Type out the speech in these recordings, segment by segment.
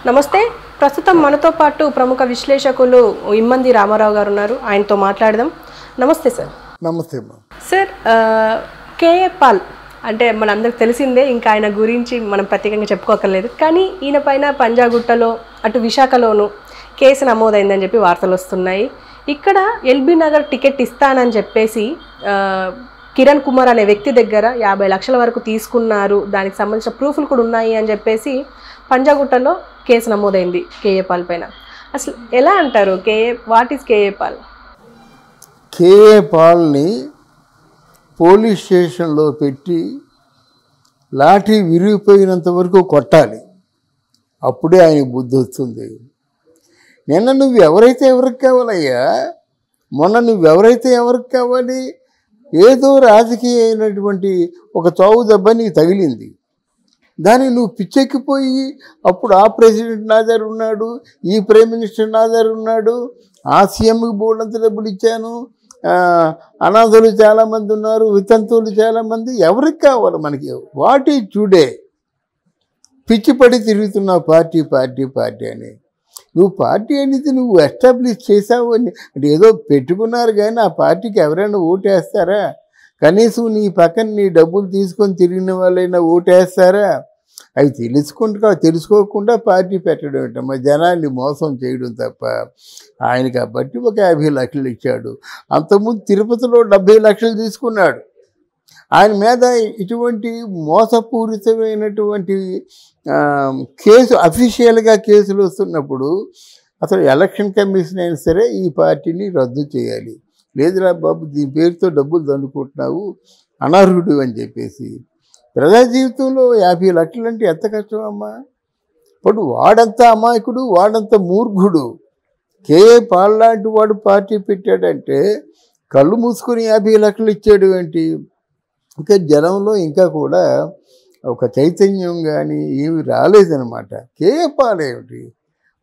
నమస్తే. ప్రస్తుతం మనతో పాటు ప్రముఖ విశ్లేషకులు ఇమ్మంది రామారావు గారు ఉన్నారు. ఆయనతో మాట్లాడదాం. నమస్తే సార్. నమస్తే సార్. కేఏ పాల్ అంటే మనందరికి తెలిసిందే, ఇంకా ఆయన గురించి మనం ప్రత్యేకంగా చెప్పుకోకర్లేదు. కానీ ఈయన పైన పంజాగుట్టలో అటు విశాఖలోను కేసు నమోదైందని చెప్పి వార్తలు వస్తున్నాయి. ఇక్కడ ఎల్బీ నగర్ టికెట్ ఇస్తానని చెప్పేసి కిరణ్ కుమార్ అనే వ్యక్తి దగ్గర 50 లక్షల వరకు తీసుకున్నారు, దానికి సంబంధించిన ప్రూఫ్లు కూడా ఉన్నాయి అని చెప్పేసి పంజాగుట్టలో కేసు నమోదైంది కేఏ పాల్ పైన. అసలు ఎలా అంటారు? What is KA Paul? KA పాల్ని పోలీస్ స్టేషన్లో పెట్టి లాఠీ విరిగిపోయినంత వరకు కొట్టాలి, అప్పుడే ఆయన బుద్ధి వస్తుంది. నిన్న నువ్వు ఎవరైతే ఎవరికి కావాలయ్యా, మొన్న నువ్వెవరైతే ఎవరికి కావాలి, ఏదో రాజకీయ అయినటువంటి ఒక చావు దెబ్బ నీకు తగిలింది, దాన్ని నువ్వు పిచ్చెక్కిపోయి అప్పుడు ఆ ప్రెసిడెంట్ నా దగ్గర ఉన్నాడు, ఈ ప్రైమ్ మినిస్టర్ నా దగ్గర ఉన్నాడు, ఆ సీఎంకి బోర్డంత డబ్బులు ఇచ్చాను, అనాథులు చాలామంది ఉన్నారు, వితంతువులు చాలామంది, ఎవరికి కావాలి మనకి? What is today? పిచ్చిపడి తిరుగుతున్నావు పార్టీ పార్టీ పార్టీ అని. నువ్వు పార్టీ అనేది నువ్వు ఎస్టాబ్లిష్ చేసావు అని అంటే ఏదో పెట్టుకున్నారు, కానీ ఆ పార్టీకి ఎవరైనా ఓటేస్తారా? కనీసం నీ పక్కన నీ డబ్బులు తీసుకొని తిరిగిన వాళ్ళైనా ఓటేస్తారా? అవి తెలుసుకోకుండా పార్టీ పెట్టడం ఏంటమ్మా, జనాల్ని మోసం చేయడం తప్ప. ఆయన కాబట్టి ఒక 50 లక్షలు ఇచ్చాడు. అంతకుముందు తిరుపతిలో 70 లక్షలు తీసుకున్నాడు. ఆయన మీద ఇటువంటి మోసపూరితమైనటువంటి కేసు అఫీషియల్గా కేసులు వస్తున్నప్పుడు అసలు ఎలక్షన్ కమిషన్ అయినా సరే ఈ పార్టీని రద్దు చేయాలి. లేదురా బాబు, దీని పేరుతో డబ్బులు దండుకుంటున్నావు, అనర్హుడు అని చెప్పేసి. ప్రజా జీవితంలో 50 లక్షలు అంటే ఎంత కష్టం అమ్మా. ఇప్పుడు వాడంతా అమాయకుడు, వాడంతా మూర్ఖుడు. కేఏ పాల్ లాంటి వాడు పార్టీ పెట్టాడంటే కళ్ళు మూసుకొని 50 లక్షలు ఇచ్చాడు ఏంటి? ఇంకా జనంలో ఇంకా కూడా ఒక చైతన్యం కానీ ఏమి రాలేదనమాట. కేఏ పాల్ ఏమిటి,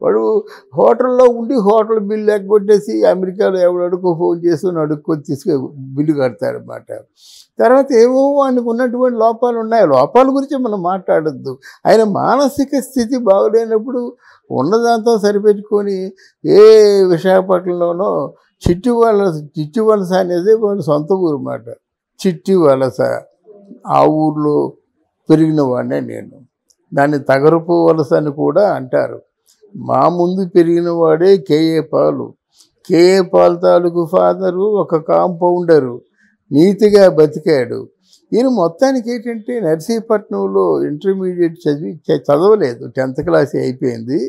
వాడు హోటల్లో ఉండి హోటల్ బిల్లు ఎగ్గొట్టేసి అమెరికాలో ఎవడడుకో ఫోన్ చేసుకుని అడుక్కొని తీసుకు బిల్లు కడతాడనమాట. తర్వాత ఏవో వానికి ఉన్నటువంటి లోపాలు ఉన్నాయి, లోపాల గురించి మనం మాట్లాడద్దు. ఆయన మానసిక స్థితి బాగలేనప్పుడు ఉన్నదాంతో సరిపెట్టుకొని విశాఖపట్నంలోనో చిట్టి వలస అనేది వాళ్ళ సొంత ఊరు మాట. చిట్టి వలస, ఆ ఊర్లో పెరిగిన వాడినే నేను. దాన్ని తగరపు వలస అని కూడా అంటారు. మా ముందు పెరిగిన వాడే కేఏ పాలు. కేఏ పాల్ తాలూకు ఫాదరు ఒక కాంపౌండరు, నీతిగా బతికాడు. ఈయన మొత్తానికి ఏంటంటే నర్సీపట్నంలో ఇంటర్మీడియట్ చదవలేదు, 10th క్లాస్ అయిపోయింది.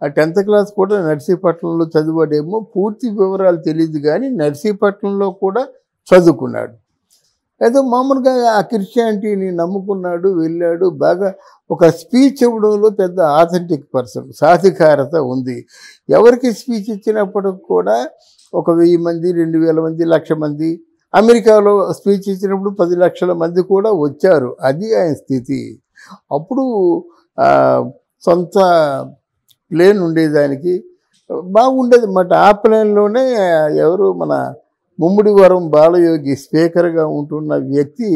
ఆ 10th క్లాస్ కూడా నర్సీపట్నంలో చదివాడేమో, పూర్తి వివరాలు తెలియదు, కానీ నర్సీపట్నంలో కూడా చదువుకున్నాడు. ఏదో మామూలుగా ఆ క్రిస్టియానిటీని నమ్ముకున్నాడు, వెళ్ళాడు. బాగా ఒక స్పీచ్ ఇవ్వడంలో పెద్ద ఆథెంటిక్ పర్సన్, సాధికారత ఉంది. ఎవరికి స్పీచ్ ఇచ్చినప్పటికి కూడా ఒక 1000 మంది, 2000 మంది, 1,00,000 మంది. అమెరికాలో స్పీచ్ ఇచ్చినప్పుడు 10 లక్షల మంది కూడా వచ్చారు. అది ఆయన స్థితి. అప్పుడు సొంత ప్లేన్ ఉండేదానికి బాగుండేది అన్నమాట. ఆ ప్లేన్లోనే ఎవరు మన ముమ్మిడివరం బాలయోగి స్పీకర్గా ఉంటున్న వ్యక్తి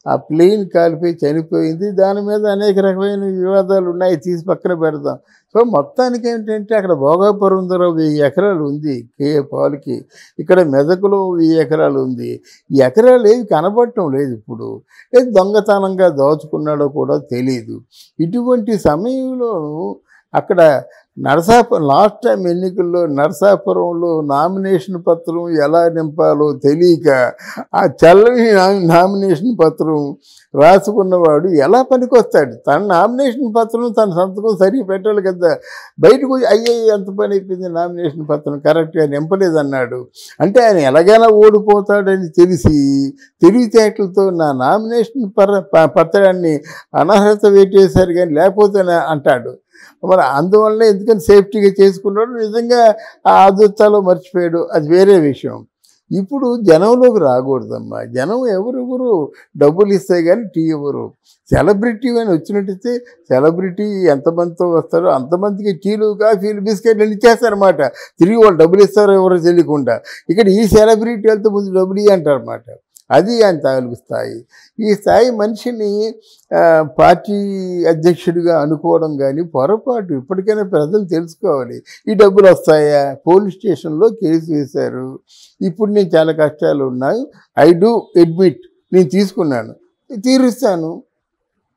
ఆ ప్లేన్ కాలిపోయి చనిపోయింది. దాని మీద అనేక రకమైన వివాదాలు ఉన్నాయి, తీసి పక్కన పెడదాం. సో మొత్తానికి ఏంటంటే అక్కడ భోగాపురంలో 1000 ఎకరాలు ఉంది కేఏ పాల్కి, ఇక్కడ మెదకులో 1000 ఎకరాలు ఉంది. ఈ ఎకరాలు ఏవి కనబడటం లేదు. ఇప్పుడు ఏది దొంగతనంగా దోచుకున్నాడో కూడా తెలియదు. ఇటువంటి సమయంలో అక్కడ లాస్ట్ టైం ఎన్నికల్లో నరసాపురంలో నామినేషన్ పత్రం ఎలా నింపాలో తెలియక ఆ చల్లని నామినేషన్ పత్రం రాసుకున్నవాడు ఎలా పనికొస్తాడు? తన నామినేషన్ పత్రం తన సంతకం సరిగ్గా పెట్టాలి కదా. బయటకు ఎంత పని అయిపోయింది, నామినేషన్ పత్రం కరెక్ట్గా నింపలేదన్నాడు. అంటే ఆయన ఎలాగైనా ఓడిపోతాడని తెలిసి తెలివితేటలతో నా నామినేషన్ పత్రాన్ని అనర్హత పెట్టేశారు, కానీ లేకపోతే అంటాడు. మరి అందువల్ల ఎందుకని సేఫ్టీగా చేసుకున్నాడు, నిజంగా ఆ ఆదుర్తాలో మర్చిపోయాడు, అది వేరే విషయం. ఇప్పుడు జనంలోకి రాకూడదమ్మా. జనం ఎవరెవరు డబ్బులు ఇస్తే కానీ టీ ఇవ్వరు. సెలబ్రిటీ అని వచ్చినట్టయితే సెలబ్రిటీ ఎంతమందితో వస్తారో అంతమందికి టీలు, కాఫీలు, బిస్కెట్లు ఇచ్చేస్తారన్నమాట. తిరిగి వాళ్ళు డబ్బులు ఇస్తారో ఎవరో తెలియకుండా. ఇక్కడ ఈ సెలబ్రిటీ వెళ్తే ముందు డబ్బులు ఇవ్వంటారన్నమాట. అది ఆయన తాలూకు స్థాయి. ఈ స్థాయి మనిషిని పార్టీ అధ్యక్షుడిగా అనుకోవడం కానీ పొరపాటు. ఇప్పటికైనా ప్రజలు తెలుసుకోవాలి. ఈ డబ్బులు వస్తాయా? పోలీస్ స్టేషన్లో కేసు వేశారు. ఇప్పుడు నేను చాలా కష్టాలు ఉన్నాయి, ఐ డూ అడ్మిట్, నేను తీసుకున్నాను, తీరుస్తాను.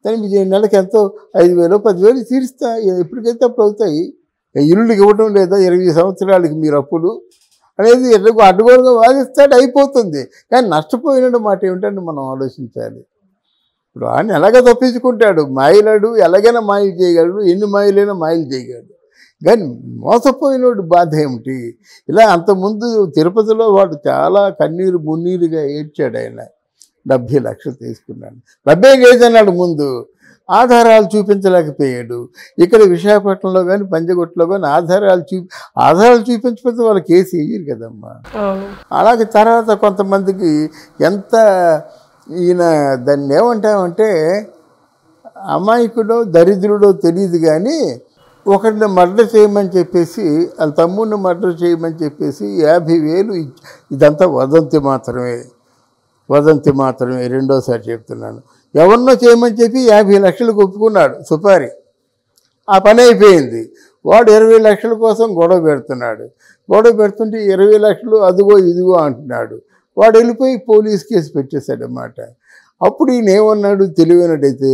దానికి నెలకి ఎంతో 5,000 10,000 తీరుస్తా, ఎప్పటికైతే అప్పుడు అవుతాయి. ఇల్లుకి ఇవ్వడం లేదా 20 సంవత్సరాలకి మీరు అప్పులు అనేది అడ్డగోలుగా వాదిస్తాడు, అయిపోతుంది. కానీ నష్టపోయిన మాట ఏమిటంటే మనం ఆలోచించాలి. ఇప్పుడు ఆయన ఎలాగ తప్పించుకుంటాడు, మాయలాడు, ఎలాగైనా మాయలు చేయగలడు, ఎన్ని మాయలైనా మాయలు చేయగలడు. కానీ మోసపోయినోడు బాధ ఏమిటి? ఇలా అంతకుముందు తిరుపతిలో వాడు చాలా కన్నీరు మున్నీరుగా ఏడ్చాడు. ఆయన 70 లక్షలు తీసుకున్నాడు. 70 లేదన్నాడు ముందు, ఆధారాలు చూపించలేకపోయాడు. ఇక్కడ విశాఖపట్నంలో కానీ పంజగుట్టలో కానీ ఆధారాలు చూపించకపోతే వాళ్ళు కేసు వేయరు కదమ్మా. అలాగే తర్వాత కొంతమందికి ఎంత ఈయన దాన్ని ఏమంటామంటే అమాయకుడో దరిద్రుడో తెలియదు, కానీ ఒకరిని మర్డర్ చేయమని చెప్పేసి, వాళ్ళ తమ్ముడిని మర్డర్ చేయమని చెప్పేసి 50,000 ఇదంతా వదంతి మాత్రమే. రెండోసారి చెప్తున్నాను. ఎవరినో చేయమని చెప్పి 50 లక్షలకు ఒప్పుకున్నాడు సుపారి. ఆ పని అయిపోయింది. వాడు 20 లక్షల కోసం గొడవ పెడుతున్నాడు. గొడవ పెడుతుంటే 20 లక్షలు అదిగో ఇదిగో అంటున్నాడు. వాడు వెళ్ళిపోయి పోలీస్ కేసు పెట్టేశాడన్నమాట. అప్పుడు ఈయన ఏమన్నాడు తెలివైనట్టయితే,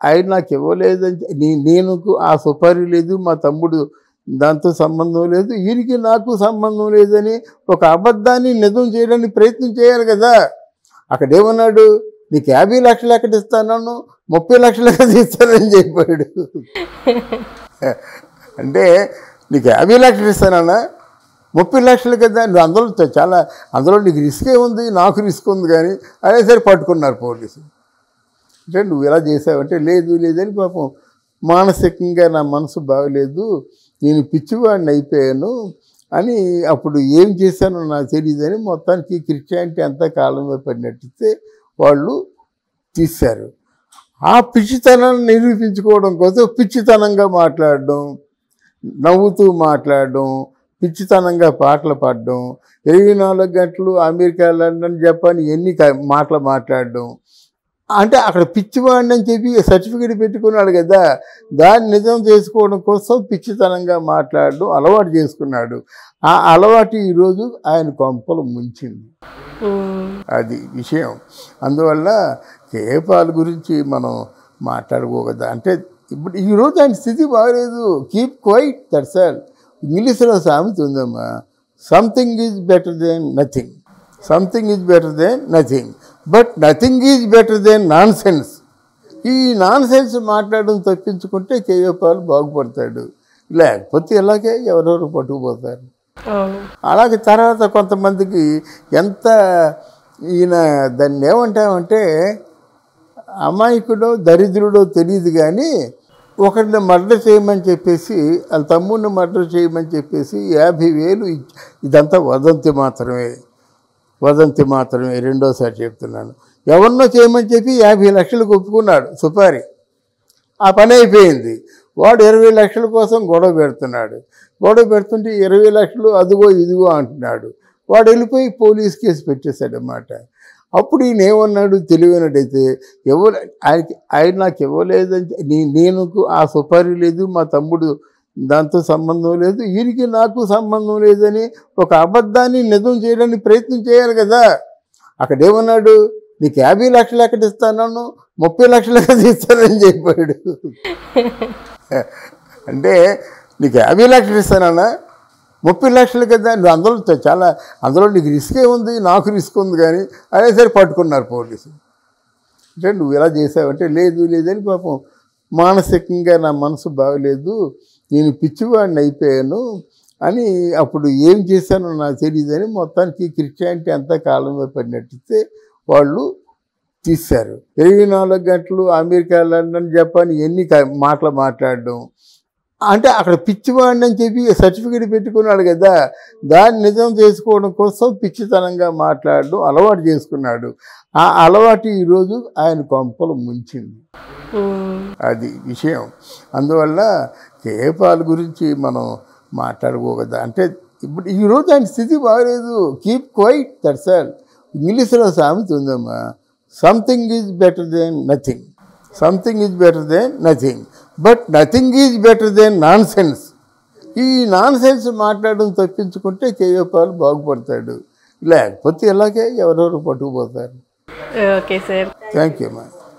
ఆయన నాకు ఇవ్వలేదని, నేను ఆ సుపారీ లేదు, మా తమ్ముడు దాంతో సంబంధం లేదు, వీరికి నాకు సంబంధం లేదని ఒక అబద్ధాన్ని నిజం చేయడానికి ప్రయత్నం చేయాలి కదా. అక్కడేమన్నాడు, నీకు 50 లక్షలు ఎక్కడ ఇస్తాను, 30 లక్షలు ఎక్కడ ఇస్తానని చెప్పాడు. అంటే నీకు 50 లక్షలు ఇస్తానన్నా, 30 లక్షలు కదా, నువ్వు అందులో నీకు రిస్కే ఉంది, నాకు రిస్క్ ఉంది, కానీ అనేసరి పట్టుకున్నారు పోలీసు. అంటే నువ్వు ఎలా చేసావంటే లేదని, పాపం మానసికంగా నా మనసు బాగలేదు, నేను పిచ్చివాడిని అయిపోయాను అని, అప్పుడు ఏం చేశానో నాకు తెలియదని మొత్తానికి క్రిస్టియానిటీ అంతా కాలంలో పడినట్టితే వాళ్ళు తీశారు. ఆ పిచ్చితనాన్ని నిరూపించుకోవడం కోసం పిచ్చితనంగా మాట్లాడడం, నవ్వుతూ మాట్లాడడం, పిచ్చితనంగా పాటలు పాడడం, 24 గంటలు అమెరికా, లండన్, జపాన్ ఎన్ని మాటలు మాట్లాడడం. అంటే అక్కడ పిచ్చివాడిని అని చెప్పి సర్టిఫికేట్ పెట్టుకున్నాడు కదా, దాన్ని నిజం చేసుకోవడం కోసం పిచ్చితనంగా మాట్లాడడం అలవాటు చేసుకున్నాడు. ఆ అలవాటు ఈరోజు ఆయన కొంపలు ముంచింది. అది విషయం. అందువల్ల కేపాల్ గురించి మనం మాట్లాడుకోకదా. అంటే ఇప్పుడు ఈరోజు ఆయన స్థితి బాగలేదు. Keep quiet, that's all. ఇంగ్లీష్లో సామెత ఉందమ్మా, something is better than nothing, but nothing is better than nonsense. ఈ నాన్ సెన్స్ మాట్లాడడం తప్పించుకుంటే కేపాల్ బాగుపడతాడు, లేకపోతే ఇలాగే ఎవరెవరు పట్టుకుపోతారు. అలాగే తర్వాత కొంతమందికి ఎంత ఈయన దాన్ని ఏమంటామంటే అమాయకుడో దరిద్రుడో తెలియదు, కానీ ఒకరిని మర్డర్ చేయమని చెప్పేసి, వాళ్ళ తమ్ముడిని మర్డర్ చేయమని చెప్పేసి 50,000 ఇదంతా వదంతి మాత్రమే. రెండోసారి చెప్తున్నాను. ఎవరినో చేయమని చెప్పి 50 లక్షలకు ఒప్పుకున్నాడు సుపారి. ఆ పని అయిపోయింది. వాడు 20 లక్షల కోసం గొడవ పెడుతున్నాడు. గొడవ పెడుతుంటే 20 లక్షలు అదిగో ఇదిగో అంటున్నాడు. వాడు వెళ్ళిపోయి పోలీస్ కేసు పెట్టేశాడన్నమాట. అప్పుడు ఈయన ఏమన్నాడు తెలివైనట్టయితే, ఆయన నాకు ఇవ్వలేదని, నేను ఆ సుపారీ లేదు, మా తమ్ముడు దాంతో సంబంధం లేదు, వీరికి నాకు సంబంధం లేదని ఒక అబద్ధాన్ని నిజం చేయడానికి ప్రయత్నం చేయాలి కదా. అక్కడేమన్నాడు, నీకు 50 లక్షలు ఎక్కడ ఇస్తాను, 30 లక్షలు ఎక్కడ ఇస్తానని చెప్పాడు. అంటే నీకు 50 లక్షలు ఇస్తానన్నా, 30 లక్షలు కదా, నువ్వు అందులో నీకు రిస్కే ఉంది, నాకు రిస్క్ ఉంది, కానీ అనేసరి పట్టుకున్నారు పోలీసు. అంటే నువ్వు ఎలా చేసావంటే లేదని, పాపం మానసికంగా నా మనసు బాగలేదు, నేను పిచ్చివాడిని అయిపోయాను అని, అప్పుడు ఏం చేశానో నాకు తెలియదని మొత్తానికి క్రిస్టియానిటీ అంతా కాలంలో పడినట్టితే వాళ్ళు తీశారు. 24 గంటలు అమెరికా, లండన్, జపాన్ ఎన్ని మాటలు మాట్లాడడం. అంటే అక్కడ పిచ్చివాడిని అని చెప్పి సర్టిఫికేట్ పెట్టుకున్నాడు కదా, దాన్ని నిజం చేసుకోవడం కోసం పిచ్చితనంగా మాట్లాడడం అలవాటు చేసుకున్నాడు. ఆ అలవాటు ఈరోజు ఆయన కొంపలు ముంచింది. అది విషయం. అందువల్ల కేపాల్ గురించి మనం మాట్లాడుకోకదా. అంటే ఇప్పుడు ఈరోజు ఆయన స్థితి బాగలేదు. Keep quiet, that's all. ఇంగ్లీష్లో సామెత ఉందమ్మా, something is better than nothing, something is better than nothing, but nothing is better than nonsense. ఈ నాన్ సెన్స్ మాట్లాడడం తప్పించుకుంటే కేఏ పాల్ బాగుపడతాడు, లేకపోతే ఇలాగే ఎవరెవరు పట్టుకుపోతారు. Okay sir. థ్యాంక్ యూ అమ్మా.